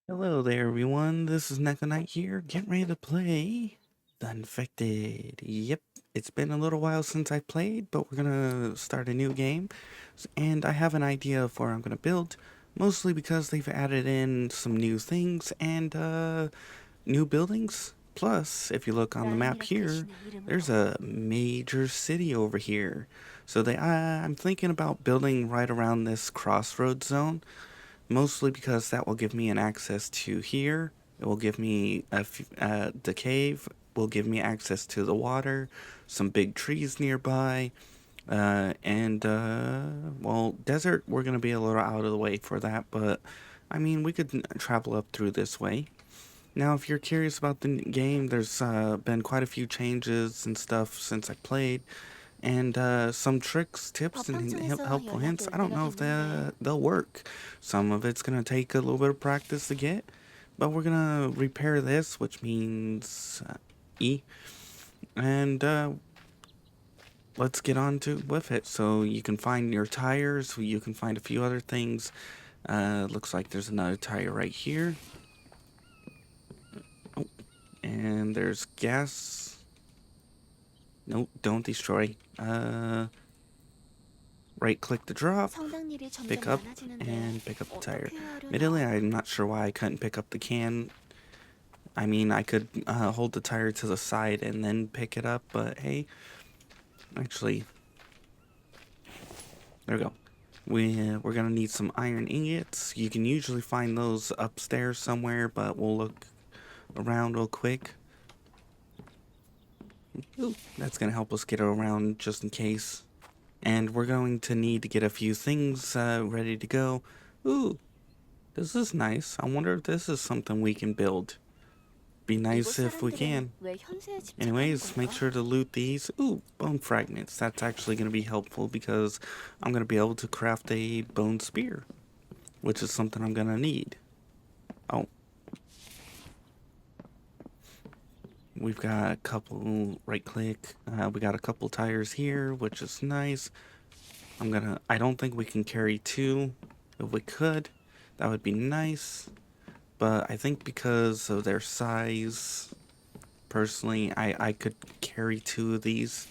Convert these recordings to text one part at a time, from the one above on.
Hello there, everyone. This is Neko here, getting ready to play the Infected. Yep, it's been a little while since I played, but we're gonna start a new game, and I have an idea of where I'm gonna build, mostly because they've added in some new things and new buildings. Plus, if you look on the map here, there's a major city over here. So I'm thinking about building right around this crossroads zone. Mostly because that will give me an access to here. It will give me the cave. Will give me access to the water, some big trees nearby, and well, desert. We're gonna be a little out of the way for that, but I mean, we could travel up through this way. Now, if you're curious about the game, there's been quite a few changes and stuff since I played, and some tricks, tips, and 법방청에서 helpful 연락이 hints. 올 I don't 때가 know if 됐는데 they'll work. Some of it's gonna take a little bit of practice to get, but we're gonna repair this, which means E, and let's get on to with it. So you can find your tires. You can find a few other things. Looks like there's another tire right here. Oh, and there's gas. Nope, don't destroy. Right click to drop, 성당 일이 점점 pick up, 많아지는데 and pick up the tire. 어떻게 해야 Admittedly, 하려나? I'm not sure why I couldn't pick up the can. I mean, I could hold the tire to the side and then pick it up, but hey, actually, there we go. We're gonna need some iron ingots. You can usually find those upstairs somewhere, but we'll look around real quick. Ooh, that's gonna help us get around just in case. And we're going to need to get a few things ready to go. Ooh, this is nice. I wonder if this is something we can build. Be 이곳 nice if we 사람들은 can. 왜 현수에 집착하는 Anyways, make 걸까? sure to loot these. Ooh, bone fragments. That's actually going to be helpful because I'm going to be able to craft a bone spear, which is something I'm going to need. Oh. We've got a couple, right click. We got a couple tires here, which is nice. I don't think we can carry two. If we could, that would be nice. But I think because of their size, personally, I could carry two of these.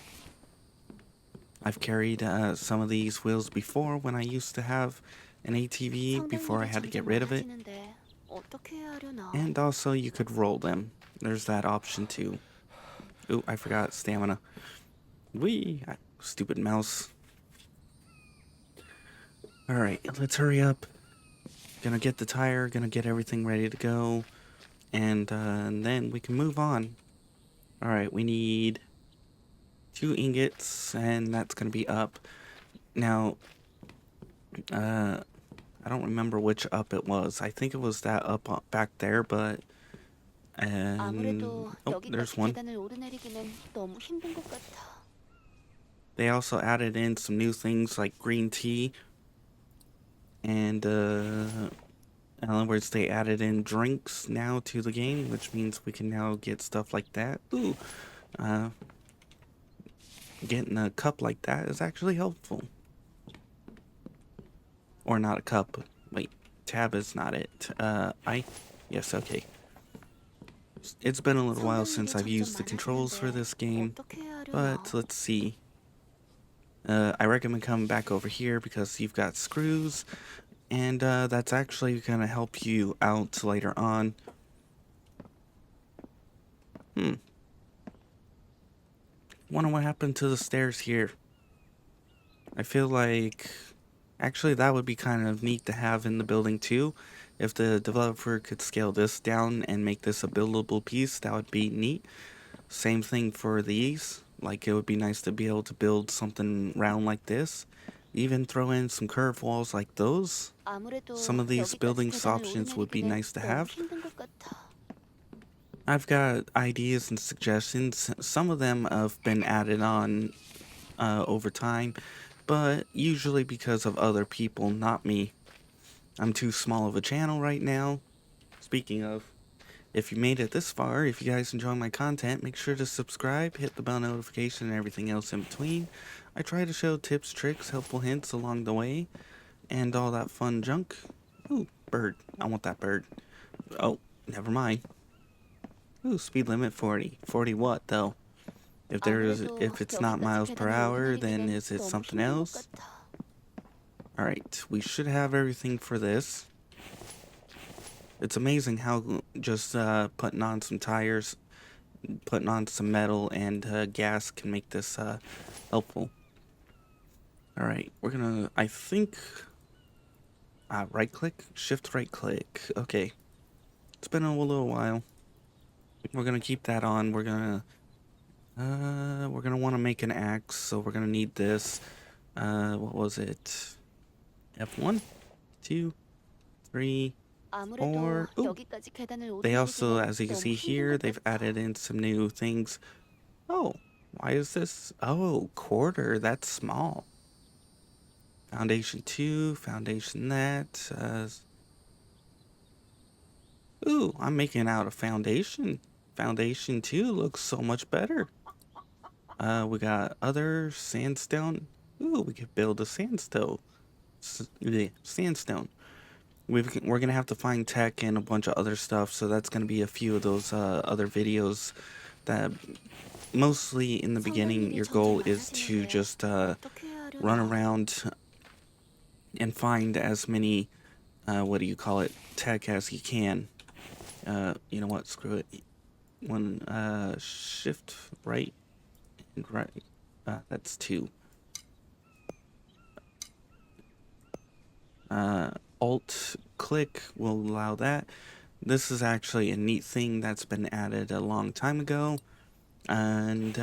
I've carried some of these wheels before when I used to have an ATV 성당 before I 일이 had to get 점점 rid of it. 많아지는데 어떻게 해야 하려나? And also you could roll them. There's that option too. Ooh, I forgot stamina. Wee! Stupid mouse. Alright, let's hurry up. Gonna get the tire, gonna get everything ready to go. And then we can move on. Alright, we need 2 ingots, and that's gonna be up. Now, I don't remember which up it was. I think it was that up back there, but 아무래도 oh, there's 여기까지 one. 계단을 오르내리기는 너무 힘든 것 같아. They also added in some new things like green tea, and in other words, they added in drinks now to the game, which means we can now get stuff like that. Ooh, uh, getting a cup like that is actually helpful. Or not a cup. Wait, tab is not it. Yes, okay. It's been a little while 성당 일이 since I've 점점 used the controls for 많아지는데 this game, 어떻게 해야 but 하려나? let's see. I recommend coming back over here because you've got screws, and that's actually going to help you out later on. Wonder what happened to the stairs here. I feel like actually that would be kind of neat to have in the building too. If the developer could scale this down and make this a buildable piece, that would be neat. Same thing for these. Like, it would be nice to be able to build something round like this. Even throw in some curved walls like those. Some 아무래도 of these 여기까지 building 계단을 options would be 오르내리기는 nice to 너무 have. 힘든 것 같아. I've got ideas and suggestions. Some of them have been added on over time, but usually because of other people, not me. I'm too small of a channel right now. Speaking of, if you made it this far, if you guys enjoy my content, make sure to subscribe, hit the bell notification, and everything else in between. I try to show tips, tricks, helpful hints along the way, and all that fun junk. Ooh, bird. I want that bird. Oh, never mind. Ooh, speed limit 40. 40 what, though? 아무래도 If it's not 여기까지 miles per 계단을 hour, then 오르내리기는 is it 너무 something 힘든 것 else? 같아. Alright, we should have everything for this. It's amazing how just putting on some tires, putting on some metal and gas can make this helpful. Alright, we're gonna, I think, right click? Shift right click. Okay. It's been a little while. We're gonna keep that on. We're gonna want to make an axe, so we're gonna need this. What was it? F1, 2, 3, 아무래도 4. Ooh, 여기까지 계단을 they also, 오르내리기는 as you can 너무 see 힘든 here, 것 they've 같아. added in some new things. Oh, why is this? Oh, quarter. That's small. Foundation 2, foundation that. Ooh, I'm making out a foundation. Foundation 2 looks so much better. We got other sandstone. Ooh, we could build a sandstone. Sandstone. We're gonna have to find tech and a bunch of other stuff, so that's gonna be a few of those other videos. That mostly in the beginning, 성당님이 your 점점 goal is to 많아지는데 just 어떻게 해야 run 하려나? around and find as many what do you call it, tech as you can. You know what? Screw it. One shift right and right. That's 2. Alt click will allow that. This is actually a neat thing that's been added a long time ago, and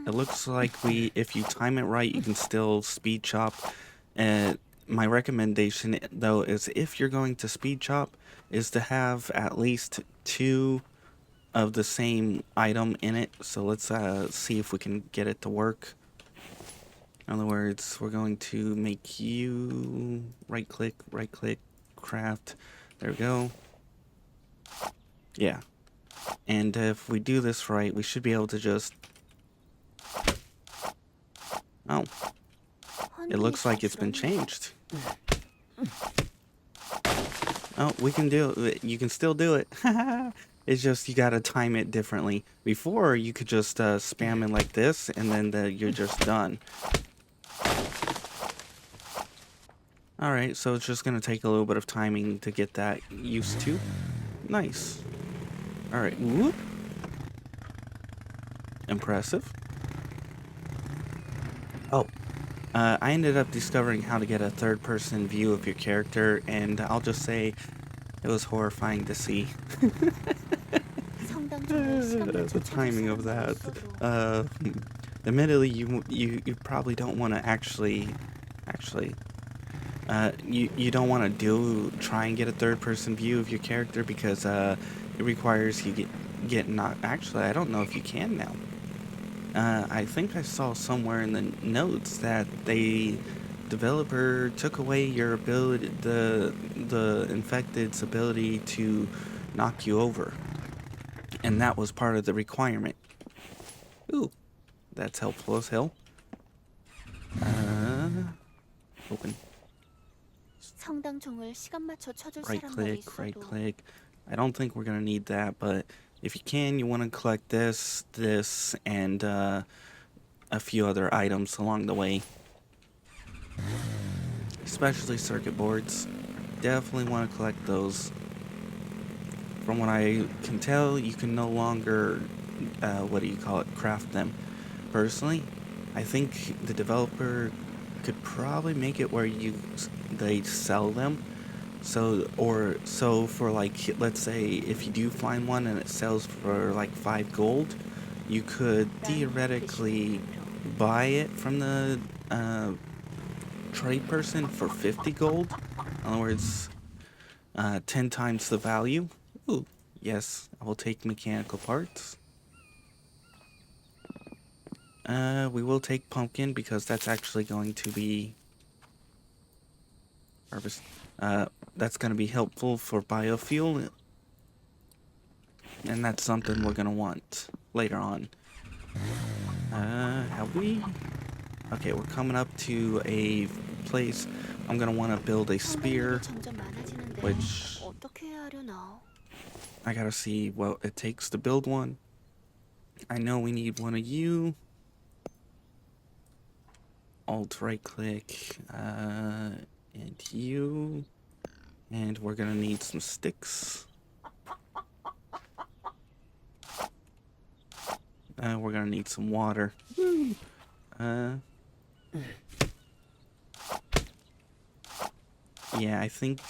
it looks like if you time it right, you can still speed chop. My recommendation, though, is if you're going to speed chop, is to have at least 2 of the same item in it. So let's see if we can get it to work. In other words, we're going to make you right click, craft. There we go. Yeah. And if we do this right, we should be able to just... Oh, it looks like it's been changed. Oh, we can do it. You can still do it. It's just you gotta time it differently. Before, you could just spam it like this, and then you're just done. Alright, so it's just gonna take a little bit of timing to get that used to. Nice. Alright, whoop. Impressive. Oh, I ended up discovering how to get a third-person view of your character, and I'll just say it was horrifying to see. The timing of that. Admittedly, you probably don't want to actually, you don't want to try and get a third-person view of your character because it requires you get not. Actually, I don't know if you can now. I think I saw somewhere in the notes that developer took away your ability, the infected's ability to knock you over, and that was part of the requirement. Ooh, that's helpful as hell. Open. 성당종을 시간 맞춰 쳐줄 Right 사람만 click, right 있어도 click. I don't think we're gonna need that, but if you can, you want to collect this, and a few other items along the way. Especially circuit boards. Definitely want to collect those. From what I can tell, you can no longer, craft them. Personally, I think the developer could probably make it where they sell them. So for like, let's say if you do find one and it sells for like 5 gold, you could theoretically buy it from the trade person for 50 gold. In other words, 10 times the value. Ooh, yes, I will take mechanical parts. We will take pumpkin because that's actually going to be harvest. That's going to be helpful for biofuel, and that's something we're going to want later on. Have we? Okay, we're coming up to a place. I'm gonna want to build a spear, 생각력이 점점 많아지는데 which 어떻게 해야 하려나? I gotta see what it takes to build one. I know we need one of you. Alt right click, and you. And we're gonna need some sticks. We're gonna need some water. Yeah, I think.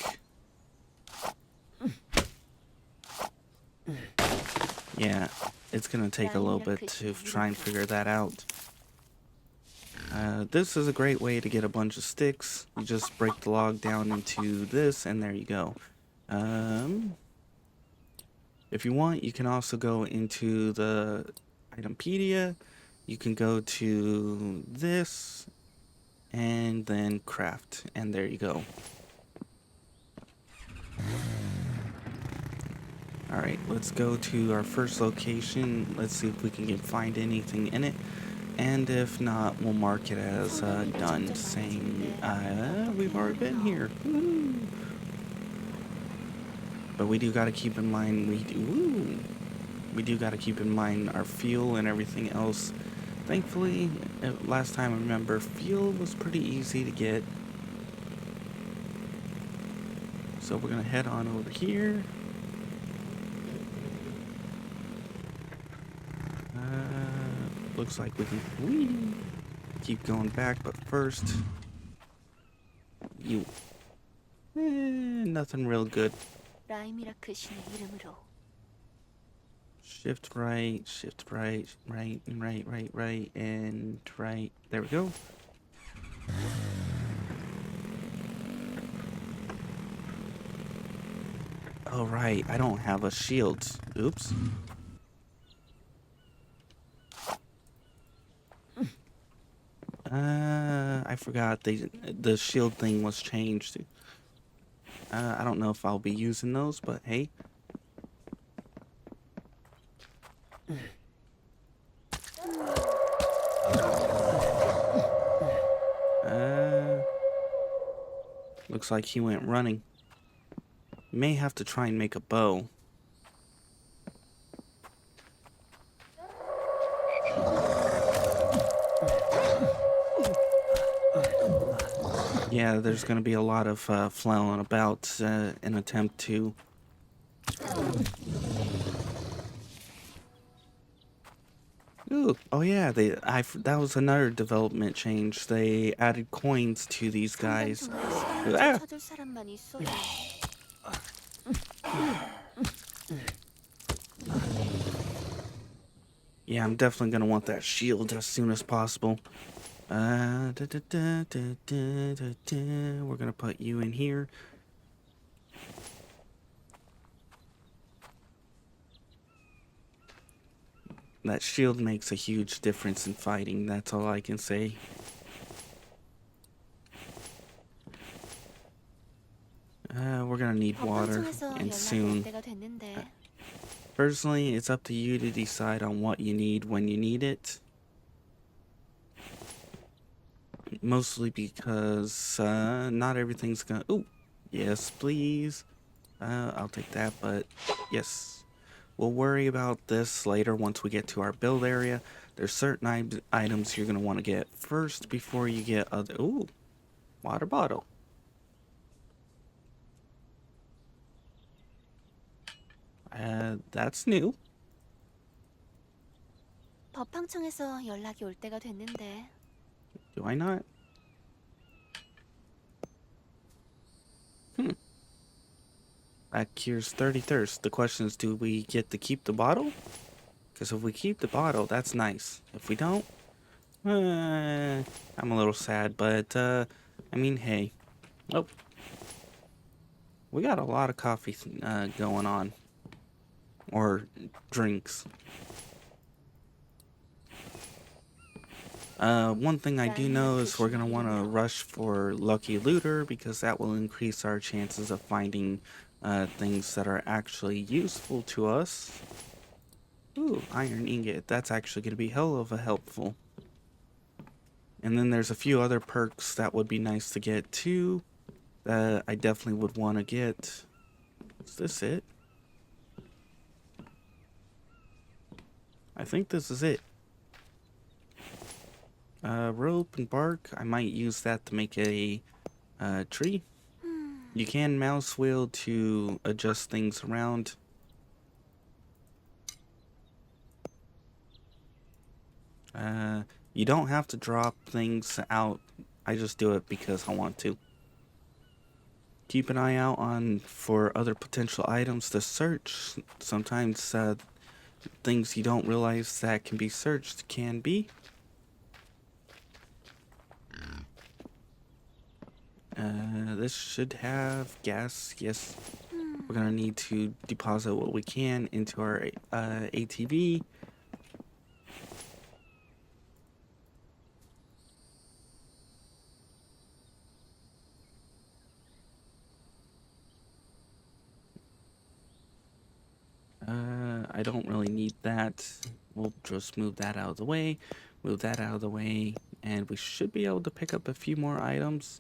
Yeah, it's gonna take a little bit to try and figure that out. This is a great way to get a bunch of sticks. You just break the log down into this, and there you go. If you want, you can also go into the itempedia. You can go to this, and then craft, and there you go. Alright, let's go to our first location. Let's see if we can find anything in it. And if not, we'll mark it as done, saying we've already been here. Woo. But we do got to keep in mind we do got to keep in mind our fuel and everything else. Thankfully, last time I remember, fuel was pretty easy to get. So we're gonna head on over here. Looks like we can keep going back, but first, nothing real good. 라이미라크 신의 이름으로. Shift right, right, and right. There we go. Oh, right, I don't have a shield. Oops. I forgot the shield thing was changed. I don't know if I'll be using those, but hey. Looks like he went running. May have to try and make a bow. Yeah, there's gonna be a lot of flailing about an attempt to. Ooh, oh yeah, that was another development change. They added coins to these guys. Ah! 찾을 사람만 있어도. Yeah, I'm definitely gonna want that shield as soon as possible. We're gonna put you in here. That shield makes a huge difference in fighting, that's all I can say. We're gonna need water, and soon. Personally, it's up to you to decide on what you need when you need it. Mostly because not everything's gonna... Ooh, yes, please. I'll take that, but yes. We'll worry about this later once we get to our build area. There's certain items you're gonna want to get first before you get other... Ooh, water bottle. That's new. 법황청에서 연락이 올 때가 됐는데. Do I not? That cures 30 thirst. The question is, do we get to keep the bottle? Because if we keep the bottle, that's nice. If we don't, I'm a little sad, but, I mean, hey. Oh. We got a lot of coffee going on. Or drinks. One thing I do know is we're going to want to rush for Lucky Looter because that will increase our chances of finding things that are actually useful to us. Ooh, iron ingot. That's actually going to be hell of a helpful. And then there's a few other perks that would be nice to get too, that I definitely would want to get. Is this it? I think this is it. Rope and bark. I might use that to make a tree. You can mouse wheel to adjust things around. You don't have to drop things out. I just do it because I want to. Keep an eye out for other potential items to search. Sometimes things you don't realize that can be searched can be. This should have gas. Yes. We're gonna need to deposit what we can into our ATV. I don't really need that. We'll just move that out of the way, move that out of the way, and we should be able to pick up a few more items.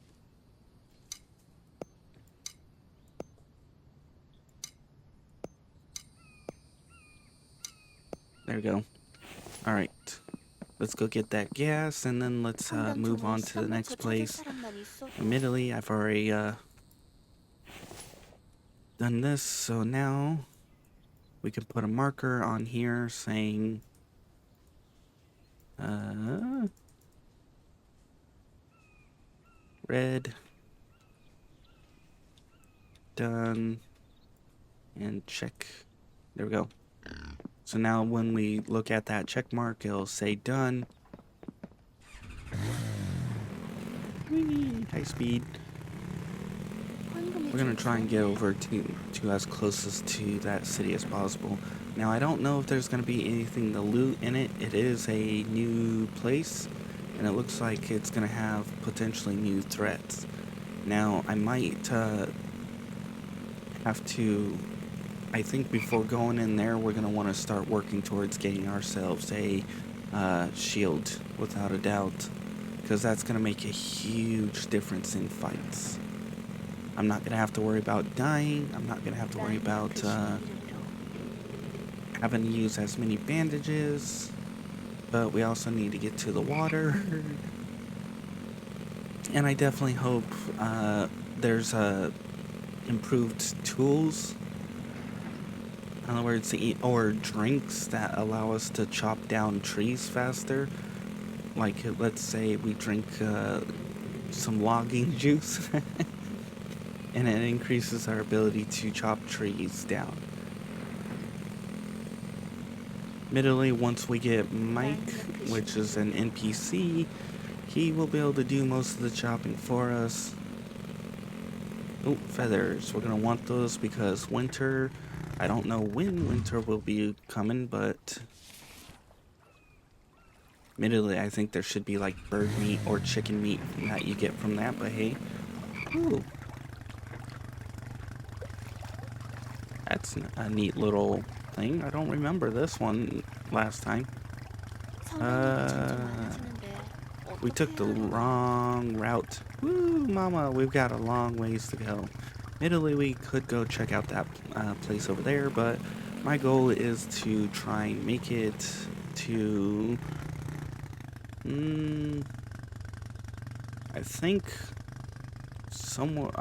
There we go. All right. Let's go get that gas, and then let's move on to the next place. Admittedly, I've already done this, so now we can put a marker on here saying red, done, and check. There we go. So now when we look at that check mark, it'll say done. Whee, high speed. We're gonna try and get over to as closest to that city as possible. Now I don't know if there's gonna be anything to loot in it. It is a new place, and it looks like it's gonna have potentially new threats. Now I might have to. I think before going in there, we're gonna want to start working towards getting ourselves a shield, without a doubt, because that's gonna make a huge difference in fights. I'm not gonna have to worry about dying. I'm not gonna have to worry about having to use as many bandages. But we also need to get to the water. And I definitely hope there's improved tools. In other words, or drinks that allow us to chop down trees faster. Like, let's say we drink some logging juice. And it increases our ability to chop trees down. Admittedly, once we get Mike, which is an NPC, he will be able to do most of the chopping for us. Oh, feathers. We're going to want those because winter, I don't know when winter will be coming, but admittedly, I think there should be like bird meat or chicken meat that you get from that, but hey. Ooh. That's a neat little thing. I don't remember this one last time. We took the wrong route. Woo, mama, we've got a long ways to go. Admittedly, we could go check out that place over there, but my goal is to try and make it to... I think somewhere,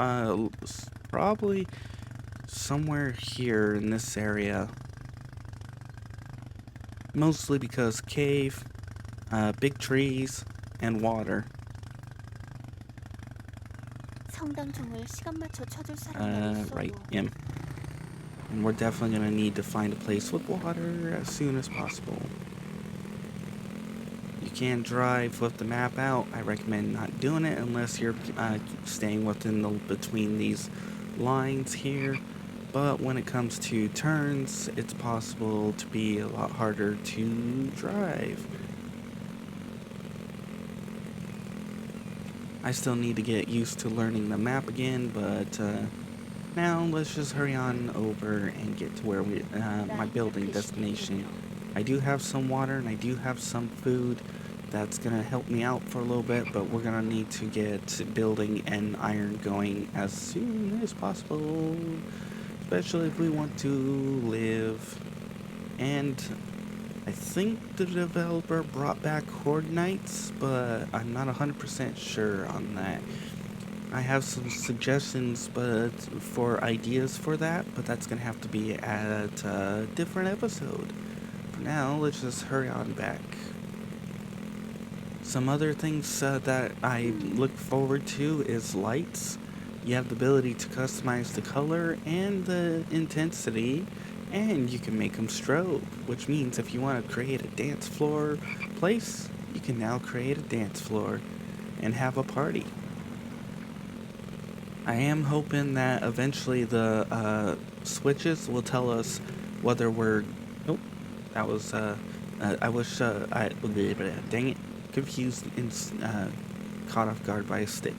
probably somewhere here in this area. Mostly because cave, big trees, and water. Right, yeah. And we're definitely gonna need to find a place with water as soon as possible. You can drive with the map out. I recommend not doing it unless you're staying between these lines here. But when it comes to turns, it's possible to be a lot harder to drive. I still need to get used to learning the map again, but now let's just hurry on over and get to where my building destination. I do have some water and I do have some food, that's gonna help me out for a little bit, but we're gonna need to get building and iron going as soon as possible, especially if we want to live. And I think the developer brought back Horde Nights, but I'm not 100% sure on that. I have some suggestions but for ideas for that, but that's gonna have to be at a different episode. For now, let's just hurry on back. Some other things that I look forward to is lights. You have the ability to customize the color and the intensity, and you can make them strobe, which means if you want to create a dance floor place, you can now create a dance floor and have a party. I am hoping that eventually the switches will tell us whether we're. Oh, that was. I wish. Dang it. Confused and caught off guard by a stick.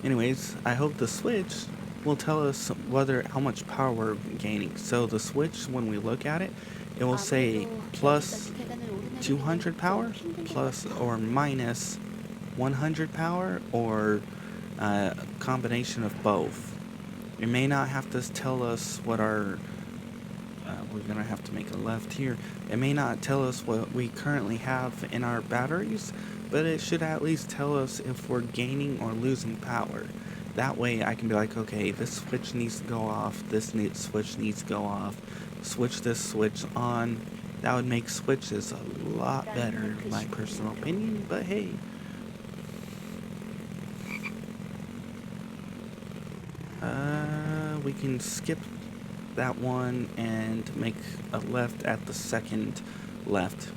Anyways, I hope the switch will tell us whether how much power we're gaining. So the switch, when we look at it, it will say 아무래도 plus 여기까지 계단을 오르내리기는 200 power, 너무 힘든 것 plus 같아. or minus 100 power, or a combination of both. It may not have to tell us what our we're gonna have to make a left here. It may not tell us what we currently have in our batteries, but it should at least tell us if we're gaining or losing power. That way I can be like, okay, this switch needs to go off, switch needs to go off, switch this switch on. That would make switches a lot better, in my personal opinion, but hey. We can skip that one and make a left at the second left.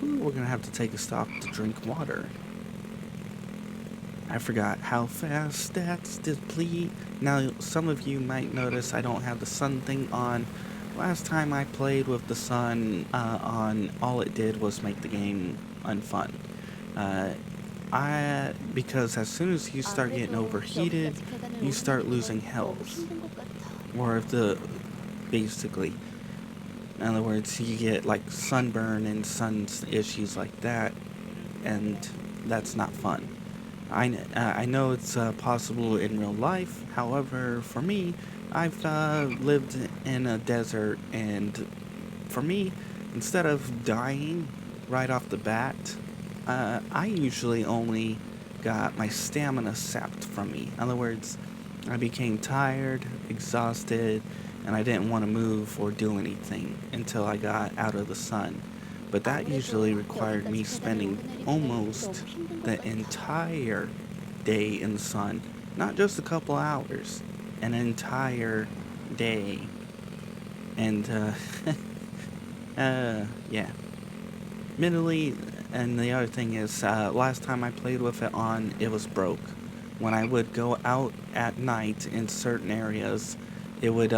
Ooh, we're gonna have to take a stop to drink water. I forgot how fast that's deplete. Now, some of you might notice I don't have the sun thing on. Last time I played with the sun on, all it did was make the game unfun. Because as soon as you start getting 아무래도 overheated, 여기까지 계단을 you start losing 오르내리기는 너무 health. 힘든 것 같아. Or basically. In other words, you get like sunburn and sun issues like that, and that's not fun. I know it's possible in real life. However, for me, I've lived in a desert, and for me, instead of dying right off the bat, I usually only got my stamina sapped from me. In other words, I became tired, exhausted, and I didn't want to move or do anything until I got out of the sun. But that usually required me spending almost the entire day in the sun, not just a couple hours, an entire day. And, yeah. Admittedly, and the other thing is, last time I played with it on, it was broke. When I would go out at night in certain areas, it would,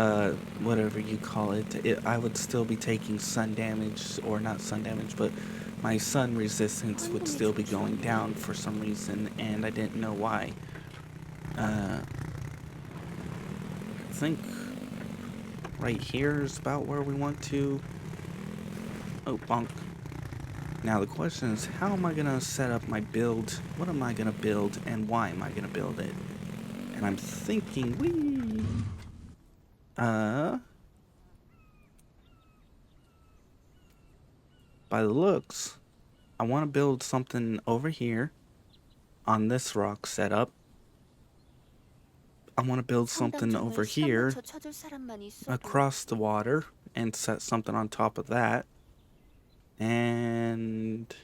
whatever you call it, I would still be taking sun damage, or not sun damage, but my sun resistance would still be going down for some reason, and I didn't know why. I think right here is about where we want to... Oh, bonk. Now the question is, how am I gonna set up my build? What am I gonna build, and why am I gonna build it? And I'm thinking, by the looks, I want to build something over here on this rock setup. I want to build something over here 시간 맞춰 쳐줄 사람만 있어도 across the water and set something on top of that. And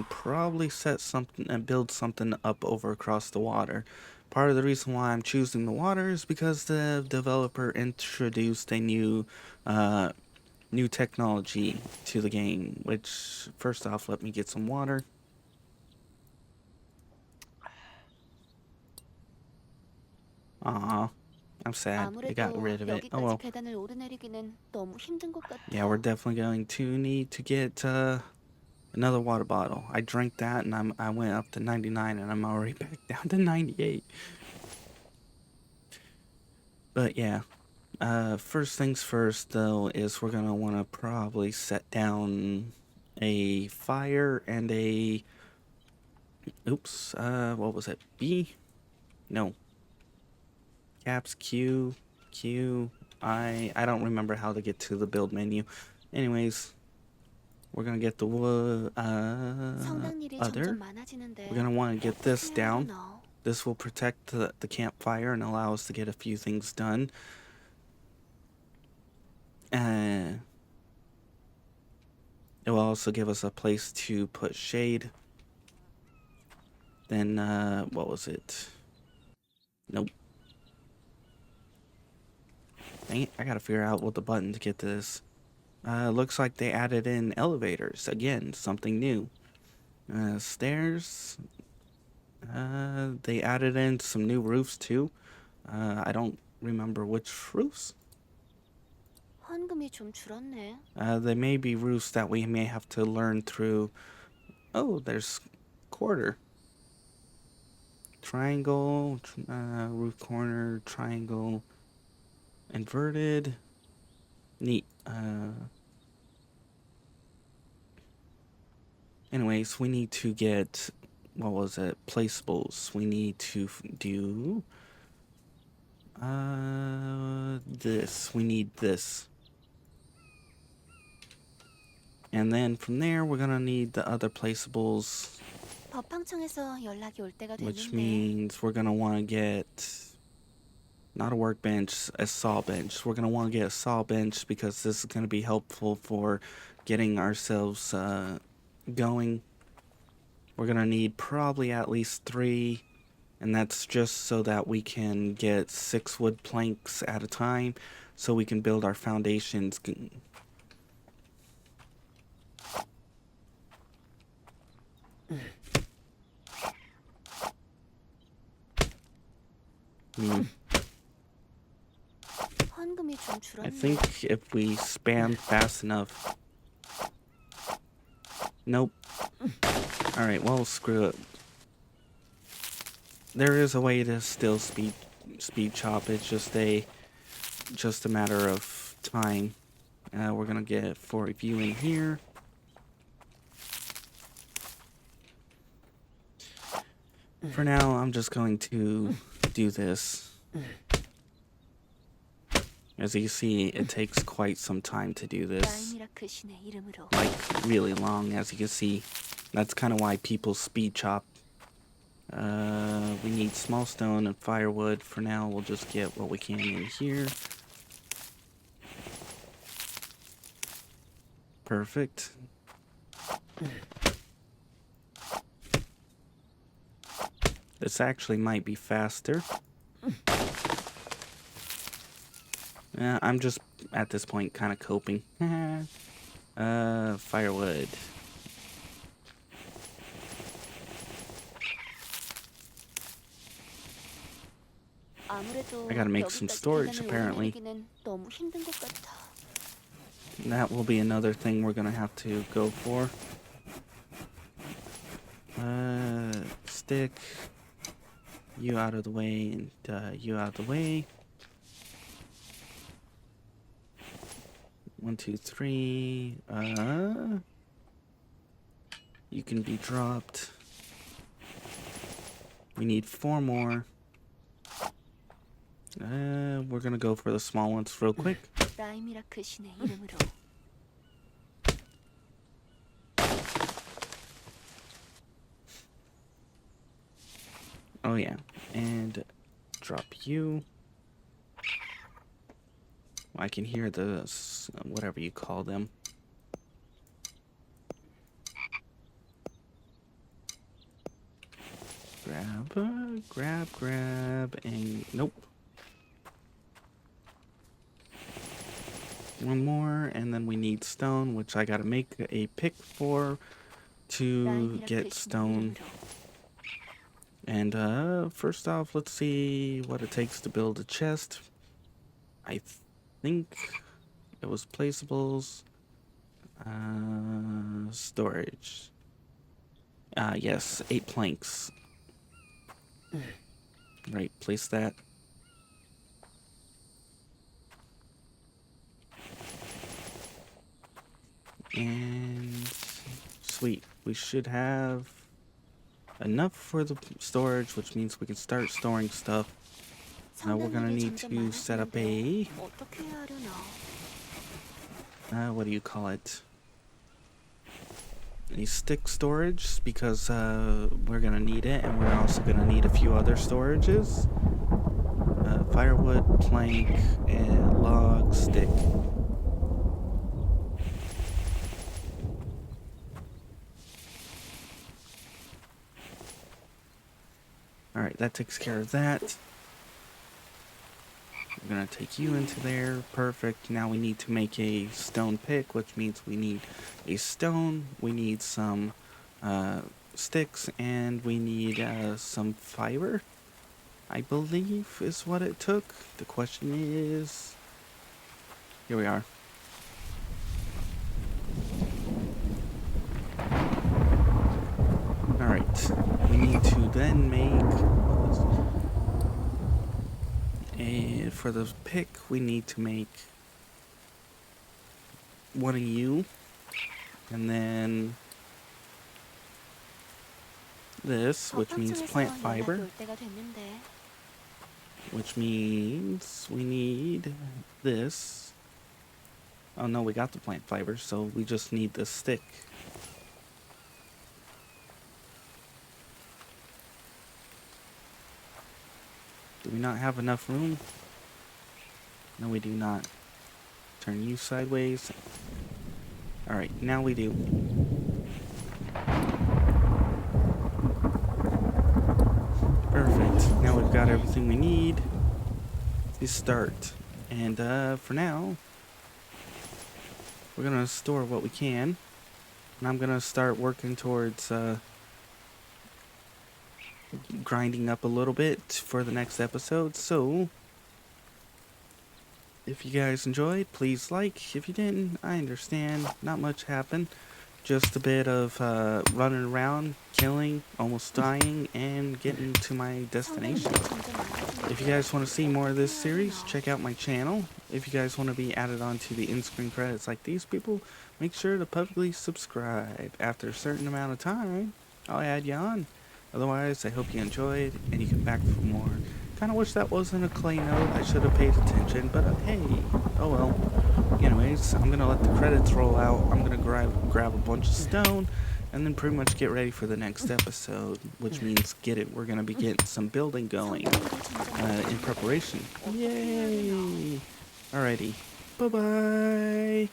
probably set something and build something up over across the water. Part of the reason why I'm choosing the water is because the developer introduced a new technology to the game, which, first off, let me get some water. Aw, I'm sad. They got 아무래도 rid of it. Oh 여기까지 well. 계단을 오르내리기는 너무 힘든 것 같아. Yeah, we're definitely going to need to get another water bottle. I drank that and I went up to 99 and I'm already back down to 98. But yeah, First things first, though, is we're gonna want to probably set down a fire and a... Oops, what was it? B? No. Caps Q, Q, I don't remember how to get to the build menu. Anyways, we're gonna get the 성당 일이 점점 other. 많아지는데 We're gonna want to get this 어떻게 해야 down. 하려나? This will protect the campfire and allow us to get a few things done. It will also give us a place to put shade. Then, what was it? Nope. Dang it, I gotta figure out what the button to get this. Looks like they added in elevators. Again, something new. Stairs. They added in some new roofs too. I don't remember which roofs. 헌금이 좀 줄었네. They may be roofs that we may have to learn through. Oh, there's quarter. Triangle, roof corner, triangle, inverted. Neat. Anyways, we need to get, what was it? Placeables. We need to do this. We need this. And then from there, we're gonna need the other placeables, 법황청에서 연락이 올 때가 which 됐는데 means we're gonna want to get not a workbench, a saw bench. We're gonna want to get a saw bench because this is gonna be helpful for getting ourselves going. We're gonna need probably at least 3, and that's just so that we can get 6 wood planks at a time, so we can build our foundations. 헌금이 좀 I 줄었네. think if we spam fast enough. Nope. Alright, well, screw it. There is a way to still speed chop. It's just a matter of time. We're gonna get 4 of you in here. For now, I'm just going to do this. As you see, it takes quite some time to do this. 라이미라크 신의 이름으로. Like, really long, as you can see. That's kind of why people speed chop. We need small stone and firewood. For now, we'll just get what we can in here. Perfect. This actually might be faster. I'm just, at this point, kind of coping. Firewood. I gotta make some storage, apparently. 너무 힘든 것 같아. That will be another thing we're gonna have to go for. Stick. You out of the way, and you out of the way. 1, 2, 3. You can be dropped. We need 4 more. We're gonna go for the small ones real quick. 라이미라크 신의 이름으로. Oh yeah, and drop you. I can hear the whatever you call them. Grab, and nope. One more, and then we need stone, which I gotta make a pick for to get stone. And first off, let's see what it takes to build a chest. I think it was placeables. Storage. Yes, 8 planks. Right, place that. And sweet. We should have enough for the storage, which means we can start storing stuff. Now we're gonna 성난 일이 need 점점 to set up 많아지는데 a 어떻게 해야 하려나? what do you call it? A stick storage, because we're gonna need it, and we're also gonna need a few other storages. Firewood, plank, and log, stick. Alright, that takes care of that. We're gonna take you into there. Perfect. Now we need to make a stone pick, which means we need a stone, we need some sticks, and we need some fiber, I believe is what it took. The question is... Here we are. Alright. We need to then make... for the pick, we need to make one of you, and then this, which means plant fiber, 올 때가 됐는데. which means we need this. Oh no, we got the plant fiber, so we just need the stick. Do we not have enough room? No, we do not. Turn you sideways. Alright, now we do. Perfect. Now we've got everything we need to start. And for now, we're gonna store what we can. And I'm gonna start working towards grinding up a little bit for the next episode. So if you guys enjoyed, please like. If you didn't, I understand. Not much happened. Just a bit of running around, killing, almost dying, and getting to my destination. If you guys want to see more of this series, check out my channel. If you guys want to be added onto the in-screen credits like these people, make sure to publicly subscribe. After a certain amount of time, I'll add you on. Otherwise, I hope you enjoyed, and you come back for more. Kind of wish that wasn't a clay note. I should have paid attention, but hey, oh well. Anyways, I'm gonna let the credits roll out. I'm gonna grab a bunch of stone, and then pretty much get ready for the next episode, which means we're gonna be getting some building going in preparation. Yay! Alrighty, bye bye.